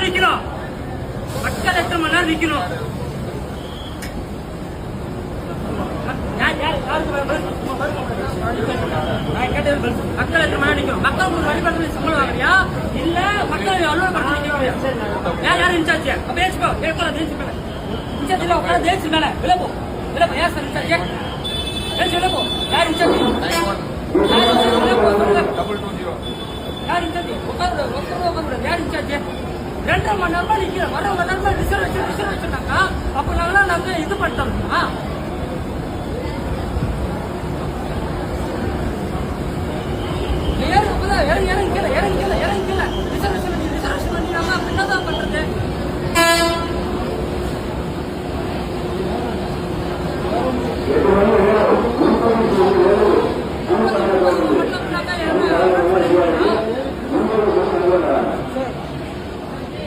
நிக்கணும். மக்கள் எத்தனை மணி நேரம் நிக்கணும்? மக்கள் எத்தனை மணி நிக்கணும்? மக்கள் ஒரு வழிபாடு சம்பளம் வாங்குறியா இல்ல மக்கள் அலுவலக யார் இன்சார்ஜ்? பேசிக்கோ இன்சார்ஜ் இல்ல உட்கார தேய்ச்சி மேல விளப்போ விளப்போ யார் சார் இன்சார்ஜ்? தேய்ச்சி விளப்போ யார் இன்சார்ஜ்? யார் இன்சார்ஜ்? உட்கார யார் இன்சார்ஜ்? 2.5 மணி நேரமா நிக்கிறேன். வர மணி நேரமா ரிசர்வ் வச்சிருக்காங்க. அப்ப நாங்க இது பண்ணிட்டோம்னா ஏறு